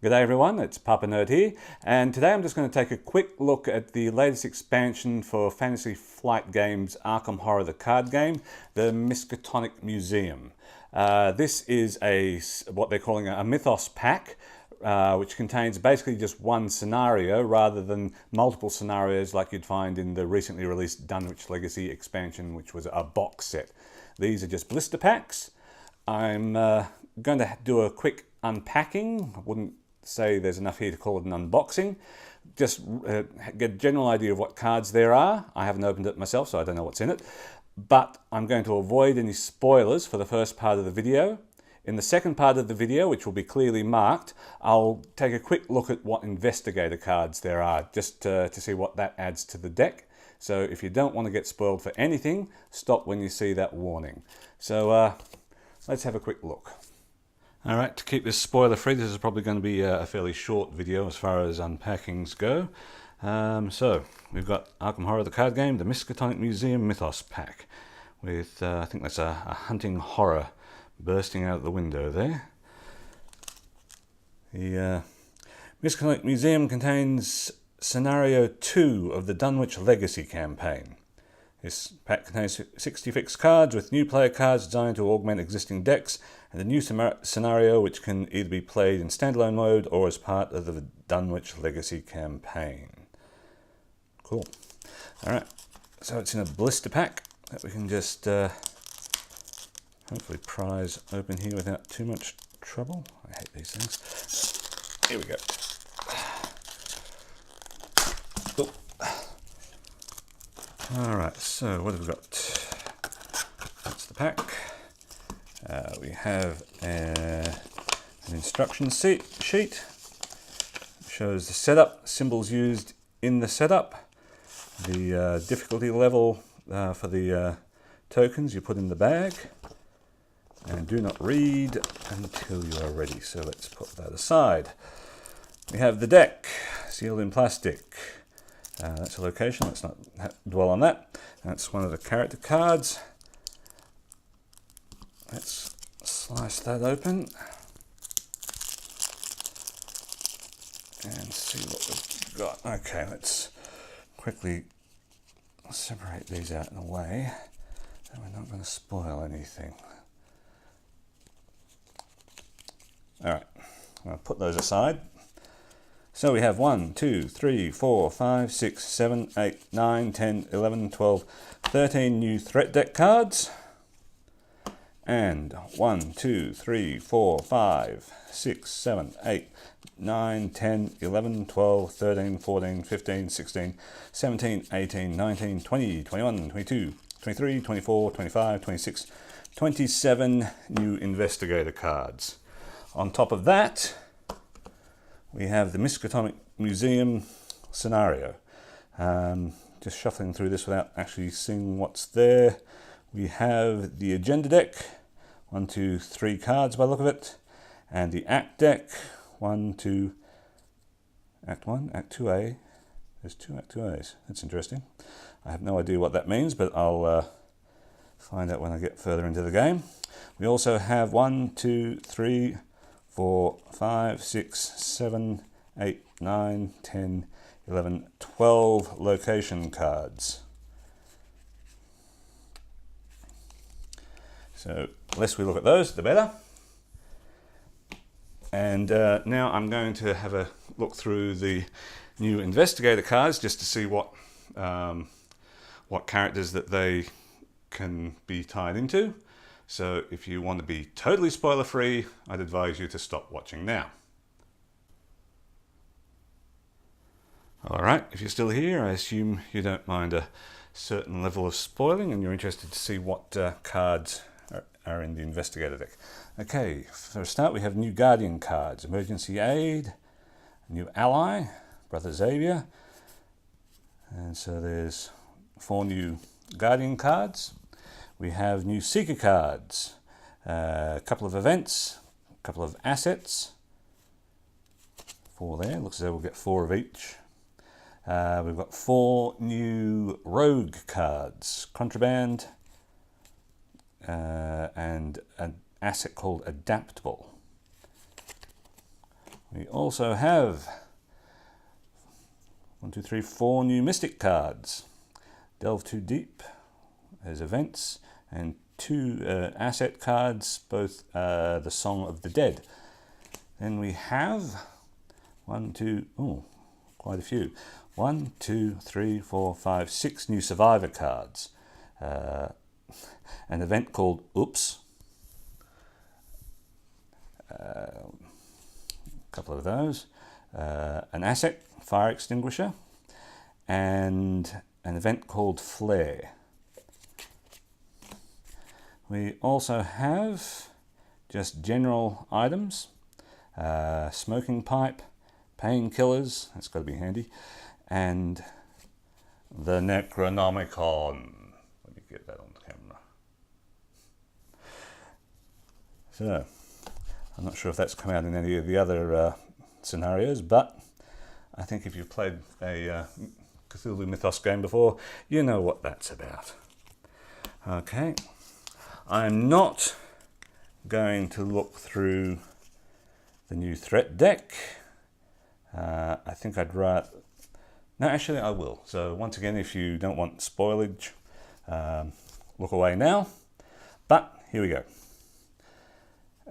G'day everyone, it's Papa Nerd here, and today I'm just going to take a quick look at the latest expansion for Fantasy Flight Games Arkham Horror the card game, the Miskatonic Museum. This is what they're calling a mythos pack, which contains basically just one scenario rather than multiple scenarios like you'd find in the recently released Dunwich Legacy expansion, which was a box set. These are just blister packs. I'm going to do a quick unpacking. I wouldn't say there's enough here to call it an unboxing. Just get a general idea of what cards there are. I haven't opened it myself, so I don't know what's in it. But I'm going to avoid any spoilers for the first part of the video. In the second part of the video, which will be clearly marked, I'll take a quick look at what investigator cards there are, just to see what that adds to the deck. So if you don't want to get spoiled for anything, stop when you see that warning. So let's have a quick look. Alright, to keep this spoiler free, this is probably going to be a fairly short video as far as unpackings go. So, we've got Arkham Horror the card game, the Miskatonic Museum Mythos pack, with, I think that's a hunting horror bursting out of the window there. The Miskatonic Museum contains Scenario 2 of the Dunwich Legacy campaign. This pack contains 60 fixed cards with new player cards designed to augment existing decks, and a new scenario which can either be played in standalone mode or as part of the Dunwich Legacy campaign. Cool. Alright, so it's in a blister pack that we can just hopefully prise open here without too much trouble. I hate these things. Here we go. Cool. Alright, so what have we got? That's the pack. We have an instruction sheet. It shows the setup, symbols used in the setup, the difficulty level for the tokens you put in the bag, and do not read until you are ready. So let's put that aside. We have the deck, sealed in plastic. That's a location, let's not dwell on that. That's one of the character cards. Let's slice that open and see what we've got. Okay, let's quickly separate these out in a way that we're not going to spoil anything. Alright, I'll put those aside. So we have 1, 2, 3, 4, 5, 6, 7, 8, 9, 10, 11, 12, 13 new threat deck cards. And 1, 2, 3, 4, 5, 6, 7, 8, 9, 10, 11, 12, 13, 14, 15, 16, 17, 18, 19, 20, 21, 22, 23, 24, 25, 26, 27 new investigator cards. On top of that, we have the Miskatonic Museum scenario. Just shuffling through this without actually seeing what's there. We have the agenda deck, 1, 2, 3 cards by the look of it, and the act deck, 1, 2, act 1, act 2A. There's 2 act 2As. That's interesting. I have no idea what that means, but I'll find out when I get further into the game. We also have 1, 2, 3, 4, 5, 6, 7, 8, 9, 10, 11, 12 location cards. So the less we look at those, the better. And now I'm going to have a look through the new investigator cards just to see what characters that they can be tied into. So if you want to be totally spoiler free, I'd advise you to stop watching now. Alright, if you're still here, I assume you don't mind a certain level of spoiling and you're interested to see what cards are in the investigator deck. Okay, for a start we have new Guardian cards, Emergency Aid, new Ally, Brother Xavier, and so there's 4 new Guardian cards. We have new Seeker cards, a couple of events, a couple of assets, 4 there, looks as though we'll get 4 of each. We've got 4 new Rogue cards, Contraband, and an asset called Adaptable. We also have 4 new Mystic cards. Delve Too Deep as events, and 2 asset cards, both the Song of the Dead. Then we have quite a few. 1, 2, 3, 4, 5, 6 new Survivor cards. An event called Oops. A couple of those. An asset, Fire Extinguisher, and an event called Flare. We also have just general items, smoking pipe, painkillers, that's got to be handy, and the Necronomicon. Let me get that on camera. So, I'm not sure if that's come out in any of the other scenarios, but I think if you've played a Cthulhu Mythos game before, you know what that's about. Okay, I'm not going to look through the new Threat deck. I think I'd rather... No, actually I will. So once again, if you don't want spoilage, look away now. But here we go.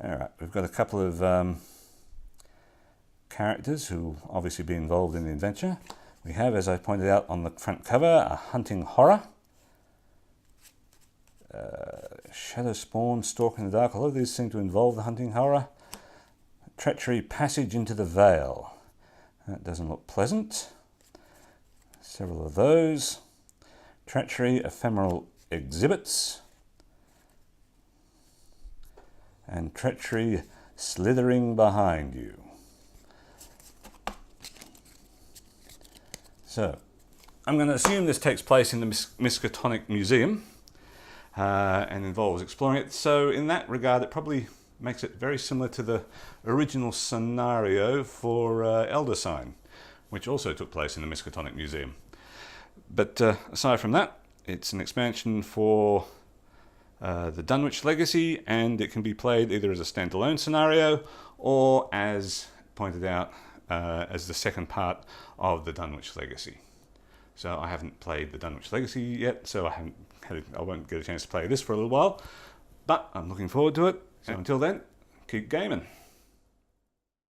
Alright, we've got a couple of characters who will obviously be involved in the adventure. We have, as I pointed out on the front cover, a hunting horror. Shadow Spawn, Stalk in the Dark. A lot of these seem to involve the hunting horror. Treachery, Passage into the Veil. That doesn't look pleasant. Several of those. Treachery, Ephemeral Exhibits. And Treachery, Slithering Behind You. So, I'm going to assume this takes place in the Miskatonic Museum and involves exploring it. So in that regard, it probably makes it very similar to the original scenario for Elder Sign, which also took place in the Miskatonic Museum. But aside from that, it's an expansion for the Dunwich Legacy, and it can be played either as a standalone scenario or, as pointed out, as the second part of the Dunwich Legacy. So I haven't played the Dunwich Legacy yet, so I won't get a chance to play this for a little while, but I'm looking forward to it. So until then, keep gaming.